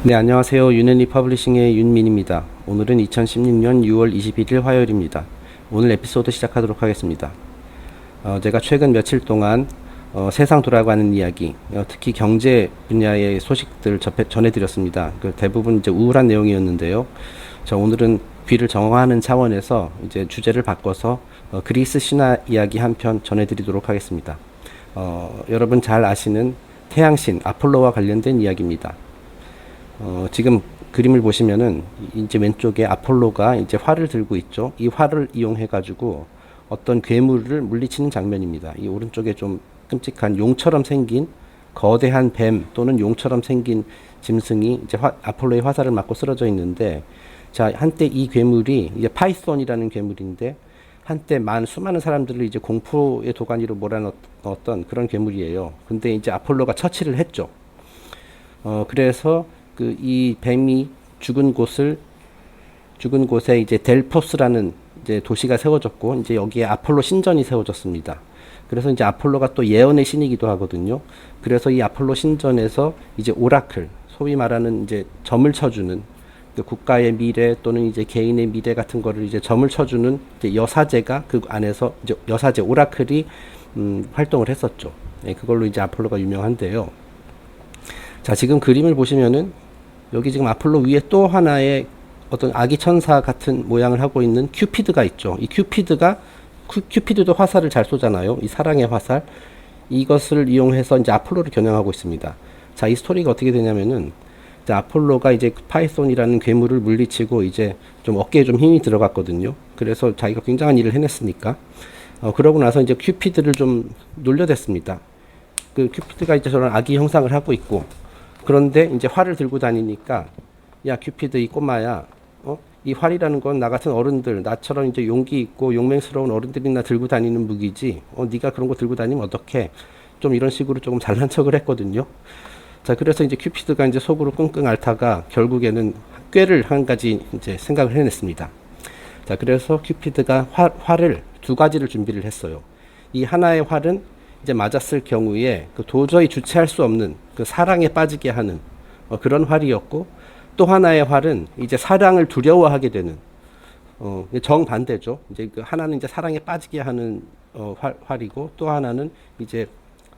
네, 안녕하세요. 윤앤리 퍼블리싱의 윤민입니다. 오늘은 2016년 6월 21일 화요일입니다. 오늘 에피소드 시작하도록 하겠습니다. 제가 최근 며칠 동안 세상 돌아가는 이야기, 특히 경제 분야의 소식들 전해드렸습니다. 대부분 이제 우울한 내용이었는데요. 오늘은 귀를 정화하는 차원에서 이제 주제를 바꿔서 그리스 신화 이야기 한 편 전해드리도록 하겠습니다. 여러분 잘 아시는 태양신 아폴로와 관련된 이야기입니다. 지금 그림을 보시면은 이제 왼쪽에 아폴로가 이제 활을 들고 있죠. 이 활을 이용해 가지고 어떤 괴물을 물리치는 장면입니다. 이 오른쪽에 좀 끔찍한 용처럼 생긴 거대한 뱀 또는 용처럼 생긴 짐승이 이제 아폴로의 화살을 맞고 쓰러져 있는데, 자, 한때 이 괴물이 이제 파이썬이라는 괴물인데 한때 수많은 사람들을 이제 공포의 도가니로 몰아넣었던 그런 괴물이에요. 근데 이제 아폴로가 처치를 했죠. 그래서 이 뱀이 죽은 곳에 이제 델포스라는 이제 도시가 세워졌고, 이제 여기에 아폴로 신전이 세워졌습니다. 그래서 이제 아폴로가 또 예언의 신이기도 하거든요. 그래서 이 아폴로 신전에서 이제 오라클, 소위 말하는 이제 점을 쳐주는 국가의 미래 또는 이제 개인의 미래 같은 거를 이제 점을 쳐주는 이제 여사제가 그 안에서 이제 여사제 오라클이 활동을 했었죠. 네, 그걸로 이제 아폴로가 유명한데요. 자, 지금 그림을 보시면은 여기 지금 아폴로 위에 또 하나의 어떤 아기 천사 같은 모양을 하고 있는 큐피드가 있죠. 이 큐피드도 화살을 잘 쏘잖아요. 이 사랑의 화살. 이것을 이용해서 이제 아폴로를 겨냥하고 있습니다. 자, 이 스토리가 어떻게 되냐면은, 이제 아폴로가 이제 파이썬이라는 괴물을 물리치고 이제 좀 어깨에 좀 힘이 들어갔거든요. 그래서 자기가 굉장한 일을 해냈으니까. 그러고 나서 이제 큐피드를 좀 놀려댔습니다. 그 큐피드가 이제 저런 아기 형상을 하고 있고, 그런데 이제 활을 들고 다니니까, 야, 큐피드, 이 꼬마야, 이 활이라는 건 나 같은 어른들, 나처럼 이제 용기 있고 용맹스러운 어른들이나 들고 다니는 무기지, 네가 그런 거 들고 다니면 어떡해? 좀 이런 식으로 조금 잘난 척을 했거든요. 자, 그래서 이제 큐피드가 이제 속으로 끙끙 앓다가 결국에는 꾀를 한 가지 이제 생각을 해냈습니다. 자, 그래서 큐피드가 활을 두 가지를 준비를 했어요. 이 하나의 활은 이제 맞았을 경우에 도저히 주체할 수 없는 그 사랑에 빠지게 하는 그런 활이었고, 또 하나의 활은 이제 사랑을 두려워하게 되는 정반대죠. 이제 그 하나는 이제 사랑에 빠지게 하는 활이고, 또 하나는 이제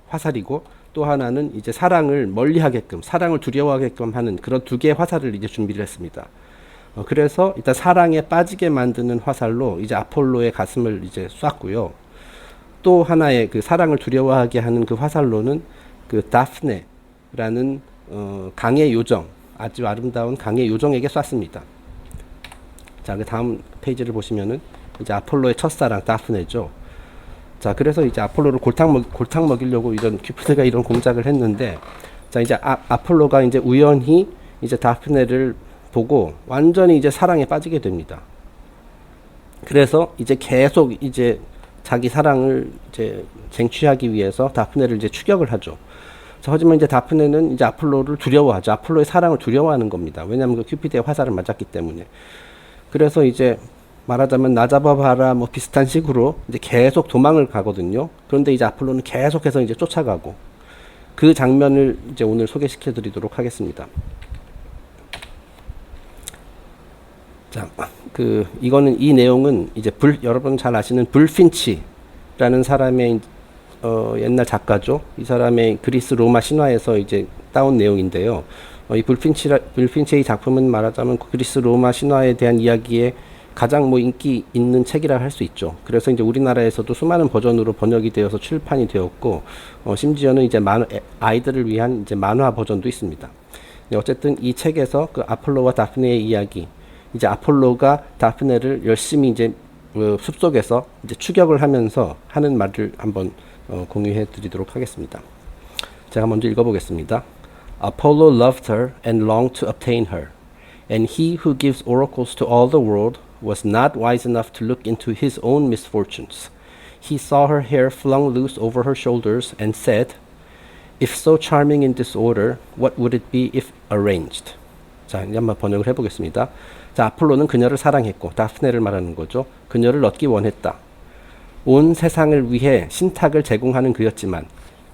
화살이고, 또 하나는 이제 사랑을 멀리하게끔, 사랑을 두려워하게끔 하는 그런 두 개의 화살을 이제 준비를 했습니다. 그래서 일단 사랑에 빠지게 만드는 화살로 이제 아폴로의 가슴을 이제 쐈고요. 또 하나의 그 사랑을 두려워하게 하는 그 화살로는 그 다프네라는 강의 요정, 아주 아름다운 강의 요정에게 쐈습니다. 자, 그 다음 페이지를 보시면은 이제 아폴로의 첫사랑 다프네죠. 자, 그래서 이제 아폴로를 골탕 먹이려고 이런 큐피드가 이런 공작을 했는데, 자, 이제 아폴로가 이제 우연히 이제 다프네를 보고 완전히 이제 사랑에 빠지게 됩니다. 그래서 이제 계속 이제 자기 사랑을 이제 쟁취하기 위해서 다프네를 이제 추격을 하죠. 자, 하지만 이제 다프네는 이제 아폴로를 두려워하죠. 아폴로의 사랑을 두려워하는 겁니다. 왜냐하면 그 큐피드의 화살을 맞았기 때문에. 그래서 이제 말하자면 나 잡아봐라 뭐 비슷한 식으로 이제 계속 도망을 가거든요. 그런데 이제 아폴로는 계속해서 이제 쫓아가고, 그 장면을 이제 오늘 소개시켜 드리도록 하겠습니다. 자, 이 내용은 이제 여러분 잘 아시는 불핀치라는 사람의 옛날 작가죠. 이 사람의 그리스 로마 신화에서 이제 따온 내용인데요. 이 불핀치의 작품은 말하자면 그리스 로마 신화에 대한 이야기에 가장 뭐 인기 있는 책이라 할 수 있죠. 그래서 이제 우리나라에서도 수많은 버전으로 번역이 되어서 출판이 되었고, 심지어는 이제 아이들을 위한 이제 만화 버전도 있습니다. 어쨌든 이 책에서 그 아폴로와 다프네의 이야기, 이제 아폴로가 다프네를 열심히 이제 숲속에서 이제 추격을 하면서 하는 말을 한번 공유해 드리도록 하겠습니다. 제가 먼저 읽어보겠습니다. Apollo loved her and longed to obtain her, and he who gives oracles to all the world was not wise enough to look into his own misfortunes. He saw her hair flung loose over her shoulders and said, If so charming in disorder, what would it be if arranged? 자, 이제 한번 번역을 해보겠습니다. 자, 아폴로는 그녀를 사랑했고, 다프네를 말하는 거죠. 그녀를 얻기 원했다. 온 세상을 위해 신탁을 제공하는 그였지만,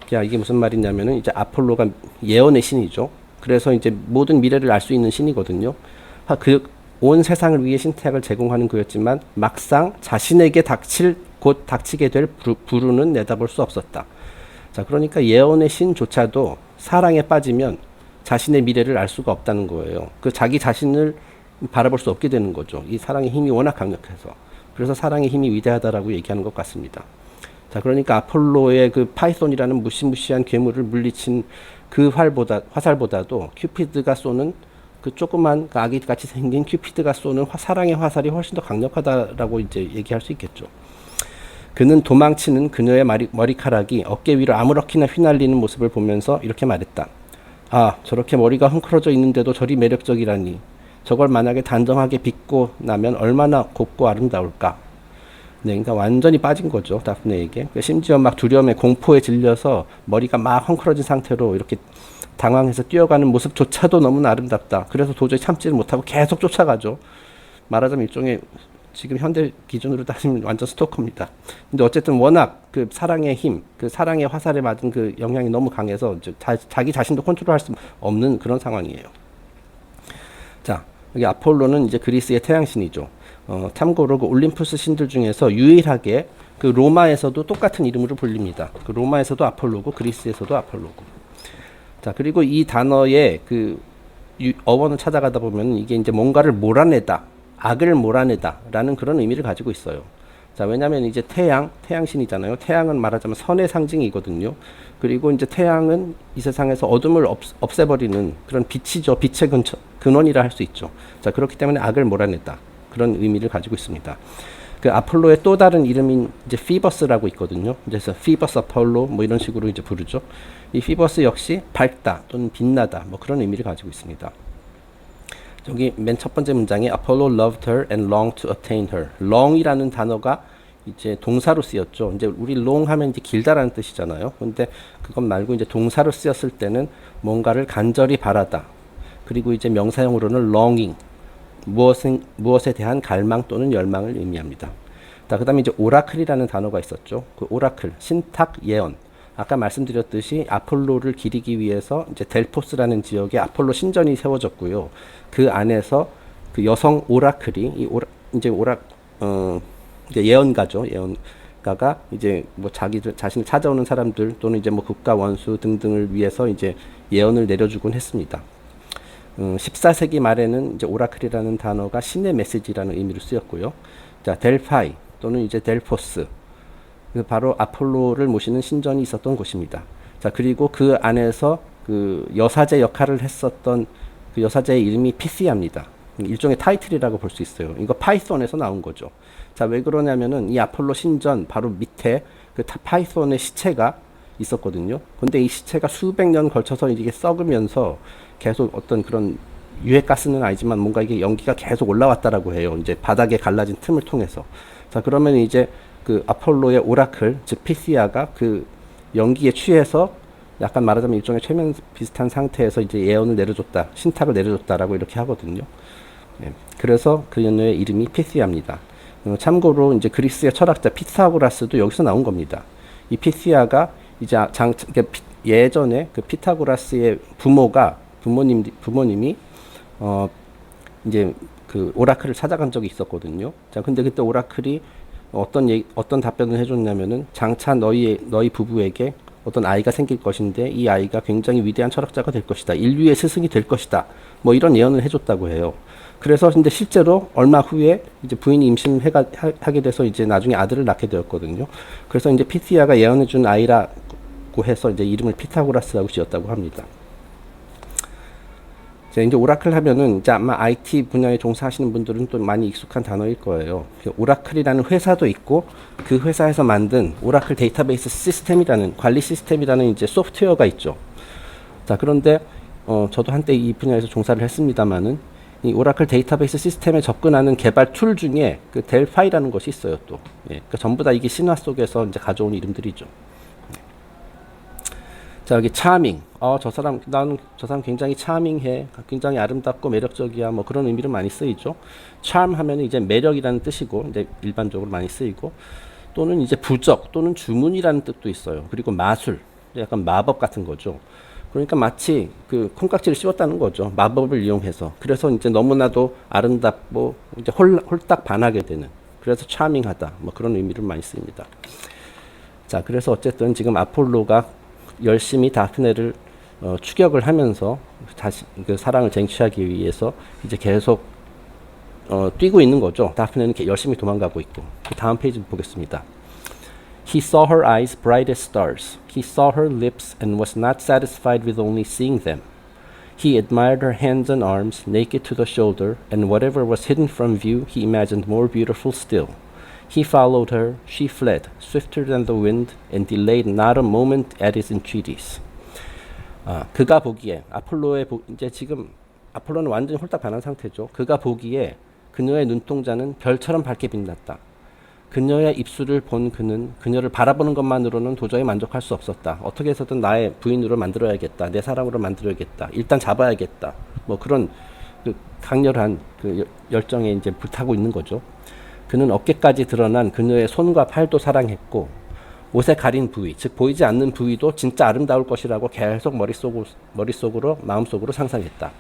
이게 무슨 말이냐면은 이제 아폴로가 예언의 신이죠. 그래서 이제 모든 미래를 알 수 있는 신이거든요. 온 세상을 위해 신탁을 제공하는 그였지만 막상 자신에게 곧 닥치게 될 불운은 내다볼 수 없었다. 자, 그러니까 예언의 신조차도 사랑에 빠지면 자신의 미래를 알 수가 없다는 거예요. 그 자기 자신을 바라볼 수 없게 되는 거죠. 이 사랑의 힘이 워낙 강력해서. 그래서 사랑의 힘이 위대하다라고 얘기하는 것 같습니다. 자, 그러니까 아폴로의 그 파이손이라는 무시무시한 괴물을 물리친 그 화살보다도 큐피드가 쏘는 그 조그만 아기 같이 생긴 큐피드가 쏘는 사랑의 화살이 훨씬 더 강력하다라고 이제 얘기할 수 있겠죠. 그는 도망치는 그녀의 머리카락이 어깨 위로 아무렇게나 휘날리는 모습을 보면서 이렇게 말했다. 아, 저렇게 머리가 헝클어져 있는데도 저리 매력적이라니. 저걸 만약에 단정하게 빗고 나면 얼마나 곱고 아름다울까. 네, 그러니까 완전히 빠진 거죠, 다프네에게. 그러니까 심지어 막 두려움에 공포에 질려서 머리가 막 헝클어진 상태로 이렇게 당황해서 뛰어가는 모습조차도 너무나 아름답다. 그래서 도저히 참지를 못하고 계속 쫓아가죠. 말하자면 일종의 지금 현대 기준으로 따지면 완전 스토커입니다. 근데 어쨌든 워낙 그 사랑의 힘, 그 사랑의 화살에 맞은 그 영향이 너무 강해서 자기 자신도 컨트롤할 수 없는 그런 상황이에요. 자, 여기 아폴로는 이제 그리스의 태양신이죠. 참고로 그 올림푸스 신들 중에서 유일하게 그 로마에서도 똑같은 이름으로 불립니다. 그 로마에서도 아폴로고 그리스에서도 아폴로고. 자, 그리고 이 단어의 그 어원을 찾아가다 보면 이게 이제 뭔가를 몰아내다, 악을 몰아내다 라는 그런 의미를 가지고 있어요. 자, 왜냐면 이제 태양신이잖아요. 태양은 말하자면 선의 상징이거든요. 그리고 이제 태양은 이 세상에서 어둠을 없애버리는 그런 빛이죠. 빛의 근원이라 할 수 있죠. 자, 그렇기 때문에 악을 몰아내다. 그런 의미를 가지고 있습니다. 그 아폴로의 또 다른 이름인 이제 피버스라고 있거든요. 그래서 피버스 아폴로 뭐 이런 식으로 이제 부르죠. 이 피버스 역시 밝다 또는 빛나다 뭐 그런 의미를 가지고 있습니다. 저기 맨 첫 번째 문장에 Apollo loved her and longed to attain her. long이라는 단어가 이제 동사로 쓰였죠. 이제 우리 long 하면 이제 길다라는 뜻이잖아요. 근데 그것 말고 이제 동사로 쓰였을 때는 뭔가를 간절히 바라다. 그리고 이제 명사형으로는 longing. 무엇에 대한 갈망 또는 열망을 의미합니다. 그 다음에 이제 오라클이라는 단어가 있었죠. 그 오라클, 신탁 예언. 아까 말씀드렸듯이 아폴로를 기리기 위해서 이제 델포스라는 지역에 아폴로 신전이 세워졌고요. 그 안에서 그 여성 오라클이 이제 예언가죠. 예언가가 이제 뭐 자신을 찾아오는 사람들 또는 이제 뭐 국가 원수 등등을 위해서 이제 예언을 내려주곤 했습니다. 14세기 말에는 이제 오라클이라는 단어가 신의 메시지라는 의미로 쓰였고요. 자, 델파이 또는 이제 델포스. 바로 아폴로를 모시는 신전이 있었던 곳입니다. 자, 그리고 그 안에서 그 여사제 역할을 했었던 그 여사제의 이름이 피시아입니다. 일종의 타이틀이라고 볼 수 있어요. 이거 파이썬에서 나온 거죠. 자, 왜 그러냐면은 이 아폴로 신전 바로 밑에 그 파이썬의 시체가 있었거든요. 근데 이 시체가 수백 년 걸쳐서 이게 썩으면서 계속 어떤 그런 유해가스는 아니지만 뭔가 이게 연기가 계속 올라왔다라고 해요. 이제 바닥에 갈라진 틈을 통해서. 자, 그러면 이제 그 아폴로의 오라클, 즉 피시아가 그 연기에 취해서 약간 말하자면 일종의 최면 비슷한 상태에서 이제 예언을 내려줬다, 신탁을 내려줬다라고 이렇게 하거든요. 네. 그래서 그녀의 이름이 피시아입니다. 참고로 이제 그리스의 철학자 피타고라스도 여기서 나온 겁니다. 이 피시아가 이제 예전에 그 피타고라스의 부모님이 이제 그 오라클을 찾아간 적이 있었거든요. 자, 근데 그때 오라클이 어떤 답변을 해줬냐면은 장차 너희 부부에게 어떤 아이가 생길 것인데 이 아이가 굉장히 위대한 철학자가 될 것이다. 인류의 스승이 될 것이다. 뭐 이런 예언을 해줬다고 해요. 그래서 근데 실제로 얼마 후에 이제 부인이 임신하게 돼서 이제 나중에 아들을 낳게 되었거든요. 그래서 이제 피시아가 예언해준 아이라고 해서 이제 이름을 피타고라스라고 지었다고 합니다. 이제 오라클 하면은 이제 아마 IT 분야에 종사하시는 분들은 또 많이 익숙한 단어일 거예요. 오라클이라는 회사도 있고 그 회사에서 만든 오라클 데이터베이스 시스템이라는 관리 시스템이라는 이제 소프트웨어가 있죠. 자, 그런데 저도 한때 이 분야에서 종사를 했습니다만은 이 오라클 데이터베이스 시스템에 접근하는 개발 툴 중에 그 델파이라는 것이 있어요. 또 그러니까 전부 다 이게 신화 속에서 이제 가져온 이름들이죠. 자, 여기 차밍. 나는 저 사람 굉장히 차밍해. 굉장히 아름답고 매력적이야. 뭐 그런 의미로 많이 쓰이죠. charm 하면 이제 매력이라는 뜻이고, 이제 일반적으로 많이 쓰이고, 또는 이제 부적 또는 주문이라는 뜻도 있어요. 그리고 마술. 약간 마법 같은 거죠. 그러니까 마치 그 콩깍지를 씌웠다는 거죠. 마법을 이용해서. 그래서 이제 너무나도 아름답고 이제 홀딱 반하게 되는. 그래서 차밍하다. 뭐 그런 의미를 많이 씁니다. 자, 그래서 어쨌든 지금 아폴로가 열심히 다프네를 추격을 하면서 다시 그 사랑을 쟁취하기 위해서 이제 계속 뛰고 있는 거죠. 다프네는 열심히 도망가고 있고. 그 다음 페이지 보겠습니다. He saw her eyes bright as stars. He saw her lips and was not satisfied with only seeing them. He admired her hands and arms, naked to the shoulder, and whatever was hidden from view he imagined more beautiful still. He followed her, she fled, swifter than the wind, and delayed not a moment at his entreaties. 그가 보기에 이제 지금 아폴로는 완전히 홀딱 반한 상태죠. 그가 보기에 그녀의 눈동자는 별처럼 밝게 빛났다. 그녀의 입술을 본 그는 그녀를 바라보는 것만으로는 도저히 만족할 수 없었다. 어떻게 해서든 나의 부인으로 만들어야겠다. 내 사랑으로 만들어야겠다. 일단 잡아야겠다. 뭐 그런 그 강렬한 그 열정에 이제 불타고 있는 거죠. 그는 어깨까지 드러난 그녀의 손과 팔도 사랑했고 옷에 가린 부위, 즉 보이지 않는 부위도 진짜 아름다울 것이라고 계속 머릿속으로 마음속으로 상상했다.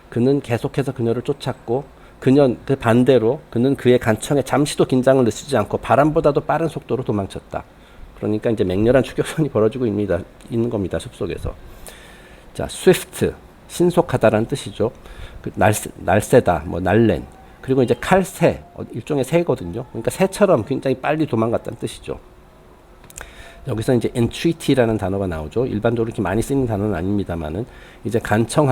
그는 계속해서 그녀를 쫓았고 그 반대로 그는 그의 간청에 잠시도 긴장을 늦추지 않고 바람보다도 빠른 속도로 도망쳤다. 그러니까 이제 맹렬한 추격전이 벌어지고 있는 겁니다. 숲속에서. 자, swift, 신속하다라는 뜻이죠. 그 날새다, 뭐 날랜. 그리고 이제 칼새, 일종의 새거든요. 그러니까 새처럼 굉장히 빨리 도망갔다는 뜻이죠. 여기서 이제 entreaty라는 단어가 나오죠. 일반적으로 이렇게 많이 쓰이는 단어는 아닙니다만은 이제 간청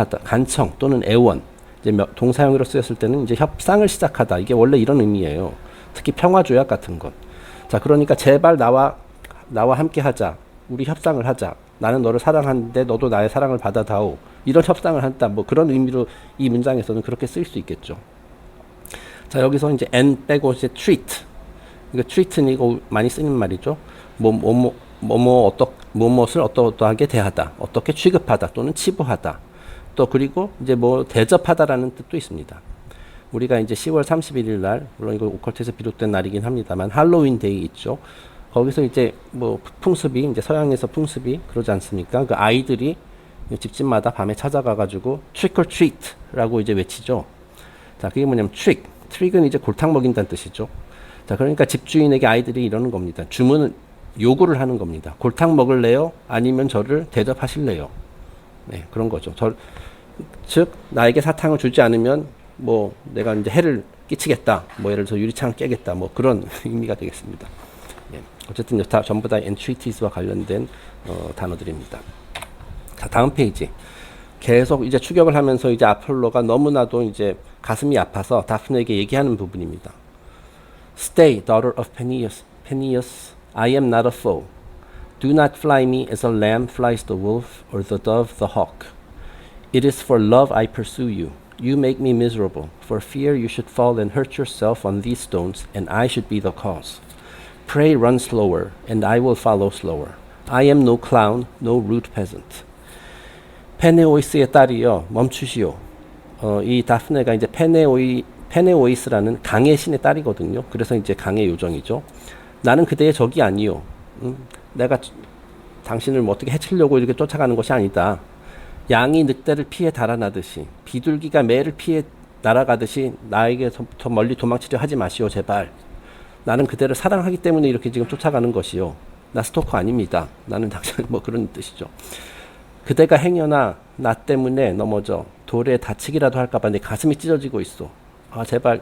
또는 애원. 이제 동사형으로 쓰였을 때는 이제 협상을 시작하다. 이게 원래 이런 의미예요. 특히 평화조약 같은 것. 자, 그러니까 제발 나와 함께 하자. 우리 협상을 하자. 나는 너를 사랑하는데 너도 나의 사랑을 받아다오. 이런 협상을 한다. 뭐 그런 의미로 이 문장에서는 그렇게 쓰일 수 있겠죠. 자, 여기서 이제 n 빼고 이제 treat. 이거 treat는 이거 많이 쓰는 말이죠. 무엇을 어떠하게 대하다. 어떻게 취급하다 또는 치부하다. 또 그리고 이제 뭐 대접하다라는 뜻도 있습니다. 우리가 이제 10월 31일 날, 물론 이거 오컬트에서 비롯된 날이긴 합니다만 할로윈 데이 있죠. 거기서 이제 뭐 풍습이 이제 서양에서 풍습이 그러지 않습니까? 그 아이들이 집집마다 밤에 찾아가 가지고 trick or treat라고 이제 외치죠. 자, 그게 뭐냐면 trick은 이제 골탕 먹인다는 뜻이죠. 자, 그러니까 집주인에게 아이들이 이러는 겁니다. 요구를 하는 겁니다. 골탕 먹을래요? 아니면 저를 대접하실래요? 네, 그런 거죠. 즉 나에게 사탕을 주지 않으면 뭐 내가 이제 해를 끼치겠다. 뭐 예를 들어서 유리창을 깨겠다. 뭐 그런 의미가 되겠습니다. 네, 어쨌든 전부 다 entreaties와 관련된 단어들입니다. 자, 다음 페이지. 계속 이제 추격을 하면서 이제 아폴로가 너무나도 이제 가슴이 아파서 다프네에게 얘기하는 부분입니다. Stay, daughter of Peneus. I am not a foe. Do not fly me as a lamb flies the wolf or the dove the hawk. It is for love I pursue you. You make me miserable. For fear you should fall and hurt yourself on these stones, and I should be the cause. Pray run slower, and I will follow slower. I am no clown, no rude peasant. 페네오이스의 딸이여 멈추시오. 이 다프네가 이제 페네오이스라는 강의 신의 딸이거든요. 그래서 이제 강의 요정이죠. 나는 그대의 적이 아니요. 내가 당신을 뭐 어떻게 해치려고 이렇게 쫓아가는 것이 아니다. 양이 늑대를 피해 달아나듯이 비둘기가 매를 피해 날아가듯이 나에게 더 멀리 도망치려 하지 마시오 제발. 나는 그대를 사랑하기 때문에 이렇게 지금 쫓아가는 것이요. 나 스토커 아닙니다. 나는 당신 뭐 그런 뜻이죠. 그대가 행여나 나 때문에 넘어져 돌에 다치기라도 할까봐 내 가슴이 찢어지고 있어. 아 제발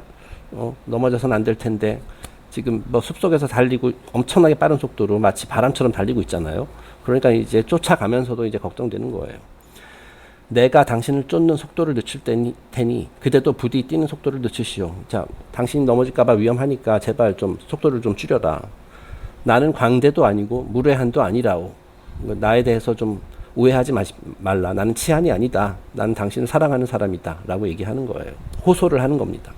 넘어져선 안 될 텐데. 지금 뭐 숲속에서 달리고 엄청나게 빠른 속도로 마치 바람처럼 달리고 있잖아요. 그러니까 이제 쫓아가면서도 이제 걱정되는 거예요. 내가 당신을 쫓는 속도를 늦출 테니 그대도 부디 뛰는 속도를 늦추시오. 자, 당신이 넘어질까봐 위험하니까 제발 좀 속도를 좀 줄여라. 나는 광대도 아니고 무례한도 아니라오. 나에 대해서 좀 오해하지 말라. 나는 치안이 아니다. 나는 당신을 사랑하는 사람이다. 라고 얘기하는 거예요. 호소를 하는 겁니다.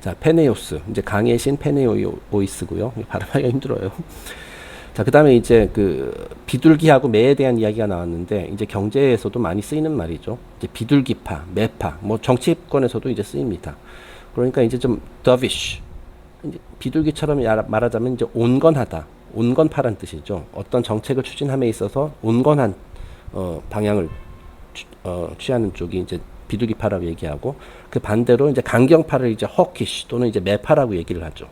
자, 페네오스. 이제 강의 신 페네오이스고요. 발음하기가 힘들어요. 자, 그 다음에 이제 그 비둘기하고 매에 대한 이야기가 나왔는데, 이제 경제에서도 많이 쓰이는 말이죠. 이제 비둘기파, 매파, 뭐 정치권에서도 이제 쓰입니다. 그러니까 이제 좀 dovish. 이제 비둘기처럼 말하자면 이제 온건하다. 온건파란 뜻이죠. 어떤 정책을 추진함에 있어서 온건한 방향을 취하는 쪽이 이제 비둘기파라고 얘기하고, 그 반대로 이제 강경파를 이제 hawkish 또는 이제 매파라고 얘기를 하죠.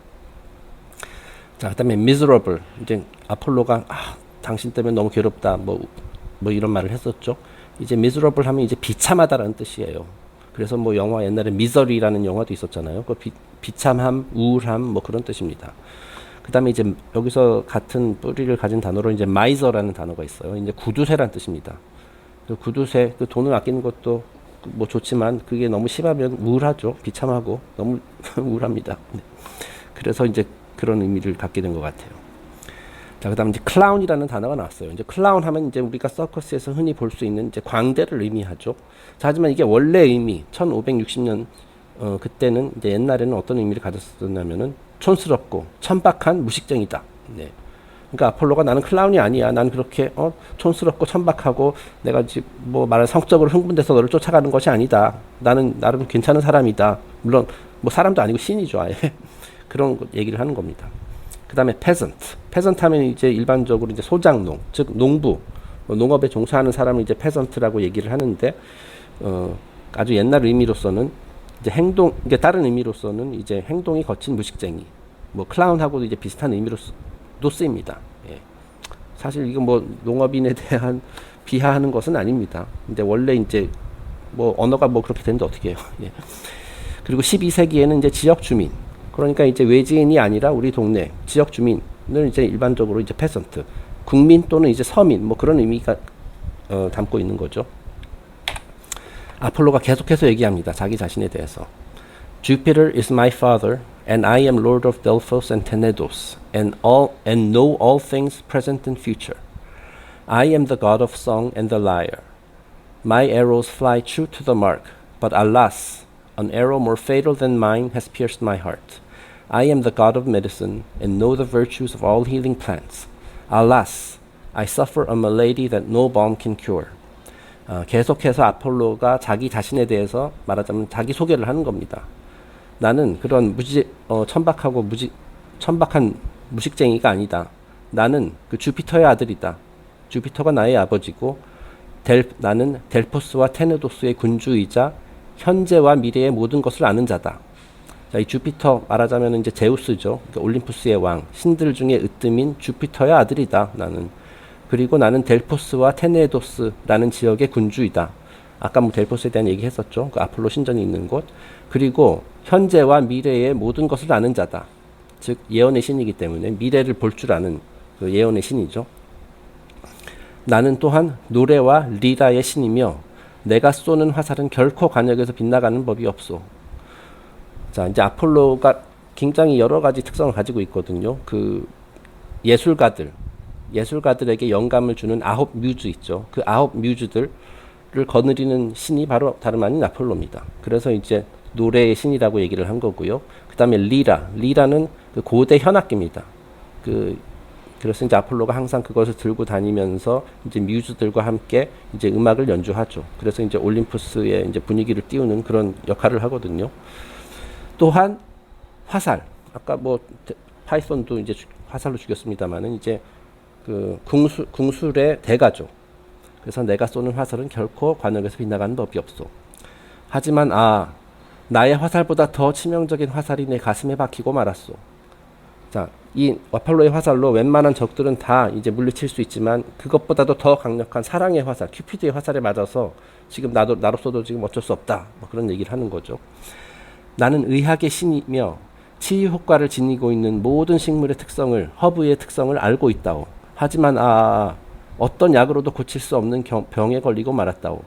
자, 그다음에 miserable. 이제 아폴로가 당신 때문에 너무 괴롭다. 뭐 이런 말을 했었죠. 이제 miserable 하면 이제 비참하다라는 뜻이에요. 그래서 뭐 영화 옛날에 미저리라는 영화도 있었잖아요. 그 비참함, 우울함 뭐 그런 뜻입니다. 그다음에 이제 여기서 같은 뿌리를 가진 단어로 이제 miser라는 단어가 있어요. 이제 구두쇠라는 뜻입니다. 그 구두쇠, 그 돈을 아끼는 것도 뭐 좋지만 그게 너무 심하면 우울하죠. 비참하고 너무 우울합니다. 네. 그래서 이제 그런 의미를 갖게 된 것 같아요. 자, 그다음 이제 클라운이라는 단어가 나왔어요. 이제 클라운 하면 이제 우리가 서커스에서 흔히 볼 수 있는 이제 광대를 의미하죠. 자, 하지만 이게 원래 의미 1560년 그때는 이제 옛날에는 어떤 의미를 가졌었냐면은 촌스럽고 천박한 무식쟁이다. 네. 그러니까 아폴로가 나는 클라운이 아니야. 나는 그렇게 촌스럽고 천박하고 내가 지금 뭐 말할 성적으로 흥분돼서 너를 쫓아가는 것이 아니다. 나는 나름 괜찮은 사람이다. 물론 뭐 사람도 아니고 신이죠, 아예. 그런 얘기를 하는 겁니다. 그다음에 peasant. peasant 하면 이제 일반적으로 이제 소작농, 즉 농부, 농업에 종사하는 사람을 이제 peasant라고 얘기를 하는데 아주 옛날 의미로서는 이제 이게 다른 의미로서는 이제 행동이 거친 무식쟁이. 뭐 클라운하고도 이제 비슷한 의미로도 쓰입니다. 예. 사실 이거 뭐 농업인에 대한 비하하는 것은 아닙니다. 근데 원래 이제 뭐 언어가 뭐 그렇게 되는데 어떻게 해요? 예. 그리고 12세기에는 이제 지역 주민, 그러니까 이제 외지인이 아니라 우리 동네 지역 주민을 이제 일반적으로 이제 페선트, 국민 또는 이제 서민 뭐 그런 의미가 담고 있는 거죠. 아폴로가 계속해서 얘기합니다. 자기 자신에 대해서. Jupiter is my father, and I am lord of Delphos and Tenedos, and know all things present and future. I am the god of song and the lyre. My arrows fly true to the mark, but alas, an arrow more fatal than mine has pierced my heart. I am the god of medicine, and know the virtues of all healing plants. Alas, I suffer a malady that no balm can cure. 계속해서 아폴로가 자기 자신에 대해서 말하자면 자기 소개를 하는 겁니다. 나는 그런 천박한 무식쟁이가 아니다. 나는 그 주피터의 아들이다. 주피터가 나의 아버지고, 나는 델포스와 테네도스의 군주이자 현재와 미래의 모든 것을 아는 자다. 자, 이 주피터 말하자면 이제 제우스죠. 그러니까 올림푸스의 왕, 신들 중에 으뜸인 주피터의 아들이다. 나는. 그리고 나는 델포스와 테네도스라는 지역의 군주이다. 아까 뭐 델포스에 대한 얘기 했었죠. 그 아폴로 신전이 있는 곳. 그리고 현재와 미래의 모든 것을 아는 자다. 즉 예언의 신이기 때문에 미래를 볼 줄 아는 그 예언의 신이죠. 나는 또한 노래와 리라의 신이며 내가 쏘는 화살은 결코 관역에서 빗나가는 법이 없소. 자, 이제 아폴로가 굉장히 여러 가지 특성을 가지고 있거든요. 그 예술가들에게 영감을 주는 9뮤즈 있죠. 그 9뮤즈들을 거느리는 신이 바로 다름 아닌 아폴로입니다. 그래서 이제 노래의 신이라고 얘기를 한 거고요. 그 다음에 리라는 그 고대 현악기입니다. 그래서 이제 아폴로가 항상 그것을 들고 다니면서 이제 뮤즈들과 함께 이제 음악을 연주하죠. 그래서 이제 올림푸스의 이제 분위기를 띄우는 그런 역할을 하거든요. 또한 화살, 아까 뭐 파이썬도 이제 화살로 죽였습니다만은 이제 그 궁술의 대가죠. 그래서 내가 쏘는 화살은 결코 관역에서 빗나가는 법이 없소. 하지만 나의 화살보다 더 치명적인 화살이 내 가슴에 박히고 말았소. 자, 이 아폴로의 화살로 웬만한 적들은 다 이제 물리칠 수 있지만 그것보다도 더 강력한 사랑의 화살, 큐피드의 화살에 맞아서 지금 나로서도 지금 어쩔 수 없다. 뭐 그런 얘기를 하는 거죠. 나는 의학의 신이며 치유 효과를 지니고 있는 모든 식물의 특성을, 허브의 특성을 알고 있다오. 하지만 어떤 약으로도 고칠 수 없는 병에 걸리고 말았다오.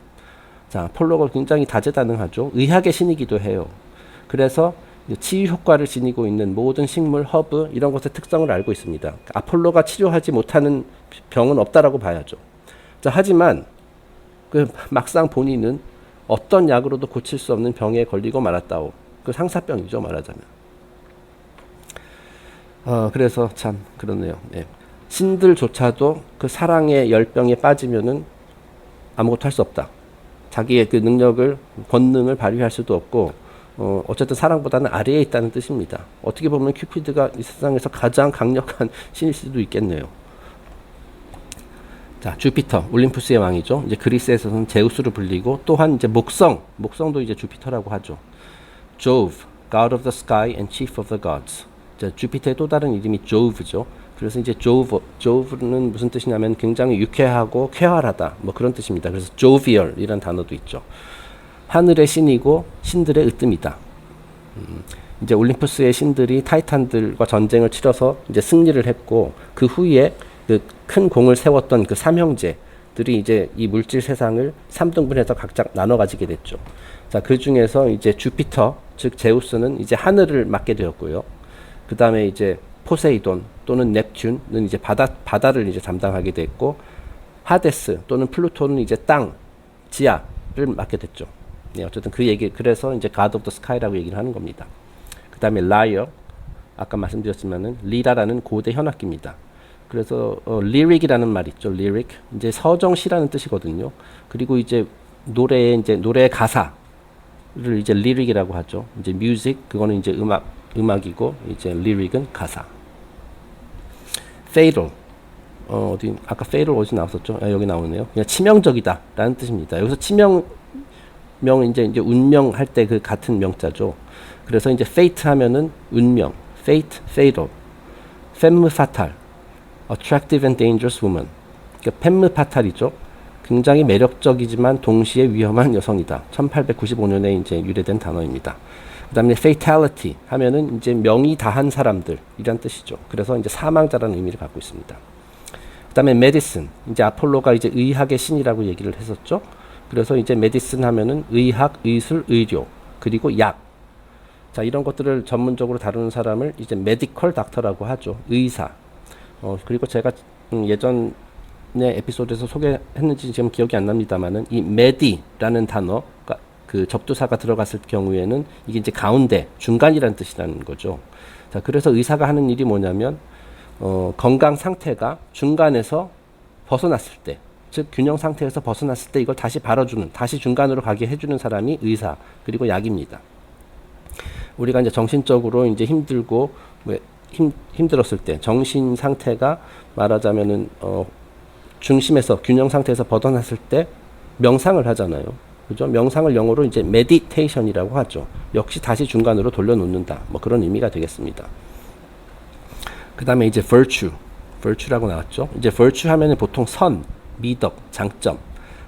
자, 폴로가 굉장히 다재다능하죠. 의학의 신이기도 해요. 그래서 치유 효과를 지니고 있는 모든 식물, 허브 이런 것의 특성을 알고 있습니다. 아폴로가 치료하지 못하는 병은 없다라고 봐야죠. 자, 하지만 막상 본인은 어떤 약으로도 고칠 수 없는 병에 걸리고 말았다오. 그 상사병이죠, 말하자면. 그래서 참 그렇네요. 네. 신들조차도 그 사랑의 열병에 빠지면은 아무것도 할 수 없다. 자기의 그 능력을, 권능을 발휘할 수도 없고, 어쨌든 사랑보다는 아래에 있다는 뜻입니다. 어떻게 보면 큐피드가 이 세상에서 가장 강력한 신일 수도 있겠네요. 자, 주피터, 올림푸스의 왕이죠. 이제 그리스에서는 제우스로 불리고 또한 이제 목성도 이제 주피터라고 하죠. Jove, God of the sky and chief of the gods. 자, 주피터의 또 다른 이름이 조브죠. 그래서 이제 조브는 무슨 뜻이냐면 굉장히 유쾌하고 쾌활하다, 뭐 그런 뜻입니다. 그래서 jovial이라는 단어도 있죠. 하늘의 신이고 신들의 으뜸이다. 이제 올림푸스의 신들이 타이탄들과 전쟁을 치러서 이제 승리를 했고 그 후에 그 큰 공을 세웠던 그 삼형제들이 이제 이 물질 세상을 3등분해서 각자 나눠 가지게 됐죠. 자, 그 중에서 이제 주피터, 즉 제우스는 이제 하늘을 맡게 되었고요. 그 다음에 이제 포세이돈 또는 넵튠은 이제 바다를 이제 담당하게 됐고, 하데스 또는 플루토는 이제 땅, 지하를 맡게 됐죠. 네, 어쨌든 그래서 이제 God of the Sky라고 얘기를 하는 겁니다. 그 다음에 라이어, 아까 말씀드렸지만은 리라라는 고대 현악기입니다. 그래서 lyric이라는 말 있죠. lyric, 이제 서정시라는 뜻이거든요. 그리고 이제 노래의 가사를 이제 lyric이라고 하죠. 이제 music, 그거는 이제 음악이고 이제 lyric은 가사. fatal, 아까 fatal 어디서 나왔었죠? 여기 나오네요. 그냥 치명적이다라는 뜻입니다. 여기서 이제 운명 할 때 그 같은 명자죠. 그래서 이제 fate 하면은 운명, fate, fatal, femme fatale, attractive and dangerous woman. 그러니까 femme fatale이죠. 굉장히 매력적이지만 동시에 위험한 여성이다. 1895년에 이제 유래된 단어입니다. 그다음에 fatality 하면은 이제 명이 다한 사람들이란 뜻이죠. 그래서 이제 사망자라는 의미를 갖고 있습니다. 그다음에 medicine, 이제 아폴로가 이제 의학의 신이라고 얘기를 했었죠. 그래서 이제 medicine 하면은 의학, 의술, 의료, 그리고 약. 자, 이런 것들을 전문적으로 다루는 사람을 이제 medical doctor라고 하죠. 의사. 그리고 제가 예전에 에피소드에서 소개했는지 지금 기억이 안 납니다만은 이 medi라는 단어가 그 접두사가 들어갔을 경우에는 이게 이제 가운데, 중간이라는 뜻이라는 거죠. 자, 그래서 의사가 하는 일이 뭐냐면 건강 상태가 중간에서 벗어났을 때, 즉 균형 상태에서 벗어났을 때 이걸 다시 바로주는, 다시 중간으로 가게 해주는 사람이 의사, 그리고 약입니다. 우리가 이제 정신적으로 이제 힘들고 힘들었을 때, 정신 상태가 말하자면은 중심에서, 균형 상태에서 벗어났을 때 명상을 하잖아요. 그죠? 명상을 영어로 이제 meditation이라고 하죠. 역시 다시 중간으로 돌려놓는다. 뭐 그런 의미가 되겠습니다. 그 다음에 이제 virtue라고 나왔죠. 이제 virtue 하면은 보통 선, 미덕, 장점.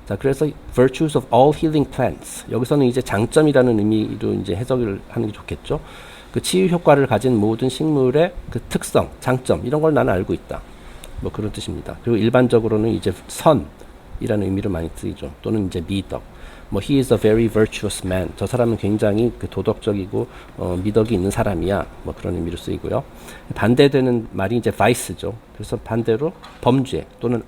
자, 그래서 virtues of all healing plants. 여기서는 이제 장점이라는 의미로 이제 해석을 하는 게 좋겠죠. 그 치유 효과를 가진 모든 식물의 그 특성, 장점, 이런 걸 나는 알고 있다. 뭐 그런 뜻입니다. 그리고 일반적으로는 이제 선이라는 의미로 많이 쓰이죠. 또는 이제 미덕. 뭐 he is a very virtuous man. 저 사람은 굉장히 그 도덕적이고 미덕이 있는 사람이야. 뭐 그런 의미로 쓰이고요. 반대되는 말이 이제 vice죠. 그래서 반대로 범죄 또는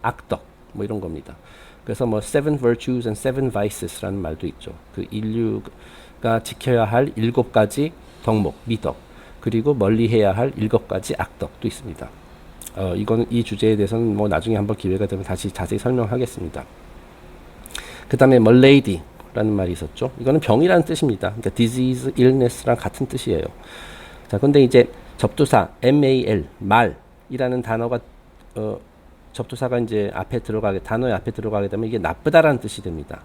악덕 뭐 이런 겁니다. 그래서 뭐 seven virtues and seven vices라는 말도 있죠. 그 인류가 지켜야 할 7가지 덕목, 미덕, 그리고 멀리해야 할 7가지 악덕도 있습니다. 이거는 이 주제에 대해서는 뭐 나중에 한번 기회가 되면 다시 자세히 설명하겠습니다. 그 다음에 malady라는 말이 있었죠. 이거는 병이라는 뜻입니다. 그러니까 disease, illness랑 같은 뜻이에요. 자, 근데 이제 접두사 mal, 말이라는 단어가 접두사가 이제 단어의 앞에 들어가게 되면 이게 나쁘다라는 뜻이 됩니다.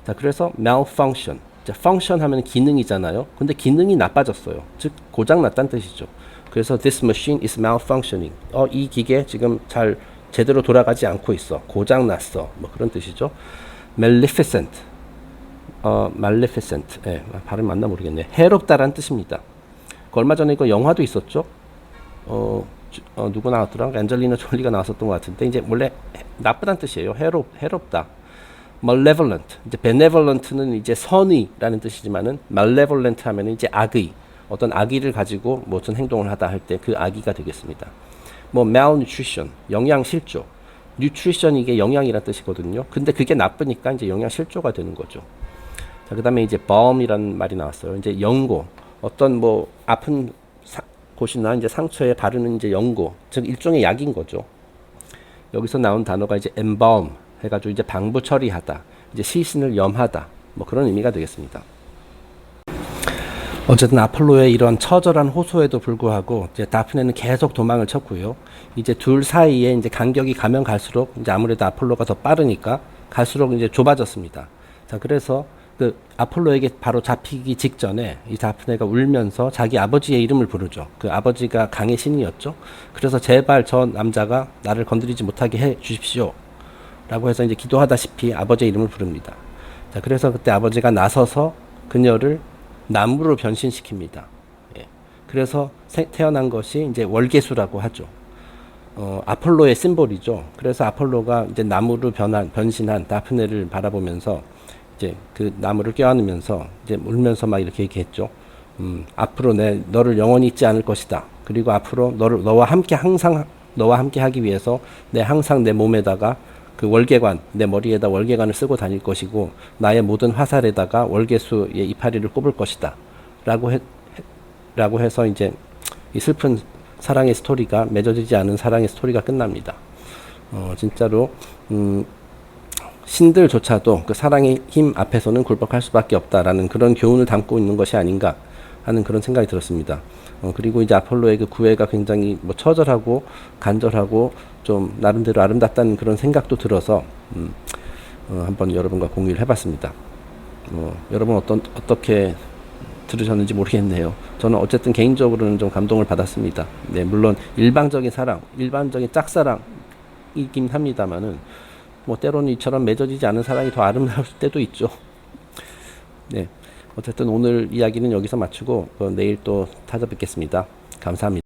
자, 그래서 malfunction. 자, function 하면 기능이잖아요. 근데 기능이 나빠졌어요. 즉 고장났다는 뜻이죠. 그래서 this machine is malfunctioning. 이 기계 지금 잘 제대로 돌아가지 않고 있어. 고장났어. 뭐 그런 뜻이죠. maleficent. maleficent. 예, 발음 맞나 모르겠네. 해롭다라는 뜻입니다. 그 얼마 전에 이거 영화도 있었죠. 누구 나왔더라? 안젤리나 졸리가 나왔었던 것 같은데 이제 원래 나쁘다는 뜻이에요. 해롭다. malevolent. 이제 benevolent는 이제 선의라는 뜻이지만은 malevolent 하면은 이제 악의, 어떤 악의를 가지고 무슨 행동을 하다 할 때 그 악의가 되겠습니다. 뭐 malnutrition, 영양실조. nutrition 이게 영양이라는 뜻이거든요. 근데 그게 나쁘니까 이제 영양실조가 되는 거죠. 자, 그다음에 이제 balm이라는 말이 나왔어요. 이제 연고, 어떤 뭐 아픈 곳이나 이제 상처에 바르는 이제 연고, 즉 일종의 약인 거죠. 여기서 나온 단어가 이제 embalm 해가지고 이제 방부 처리하다, 이제 시신을 염하다, 뭐 그런 의미가 되겠습니다. 어쨌든 아폴로의 이런 처절한 호소에도 불구하고 이제 다프네는 계속 도망을 쳤고요. 이제 둘 사이에 이제 간격이 가면 갈수록 이제 아무래도 아폴로가 더 빠르니까 갈수록 이제 좁아졌습니다. 자, 그래서 그 아폴로에게 바로 잡히기 직전에 이 다프네가 울면서 자기 아버지의 이름을 부르죠. 그 아버지가 강의 신이었죠. 그래서 제발 저 남자가 나를 건드리지 못하게 해 주십시오. 라고 해서 이제 기도하다시피 아버지의 이름을 부릅니다. 자, 그래서 그때 아버지가 나서서 그녀를 나무로 변신시킵니다. 예. 그래서 태어난 것이 이제 월계수라고 하죠. 아폴로의 심볼이죠. 그래서 아폴로가 이제 나무로 변신한 다프네를 바라보면서 이제 그 나무를 껴안으면서 이제 울면서 막 이렇게 얘기했죠. 앞으로 너를 영원히 잊지 않을 것이다. 그리고 앞으로 너와 함께 하기 위해서 항상 내 몸에다가 그 월계관, 내 머리에다 월계관을 쓰고 다닐 것이고 나의 모든 화살에다가 월계수의 이파리를 꼽을 것이다. 라고 해서 이제 이 슬픈 사랑의 스토리가, 맺어지지 않은 사랑의 스토리가 끝납니다. 진짜로 신들조차도 그 사랑의 힘 앞에서는 굴복할 수밖에 없다라는 그런 교훈을 담고 있는 것이 아닌가 하는 그런 생각이 들었습니다. 그리고 이제 아폴로의 그 구애가 굉장히 뭐 처절하고 간절하고 좀 나름대로 아름답다는 그런 생각도 들어서 한번 여러분과 공유를 해봤습니다. 여러분 어떻게 들으셨는지 모르겠네요. 저는 어쨌든 개인적으로는 좀 감동을 받았습니다. 네, 물론 일반적인 짝사랑이긴 합니다만은 뭐 때로는 이처럼 맺어지지 않은 사랑이 더 아름다울 때도 있죠. 네, 어쨌든 오늘 이야기는 여기서 마치고 내일 또 찾아뵙겠습니다. 감사합니다.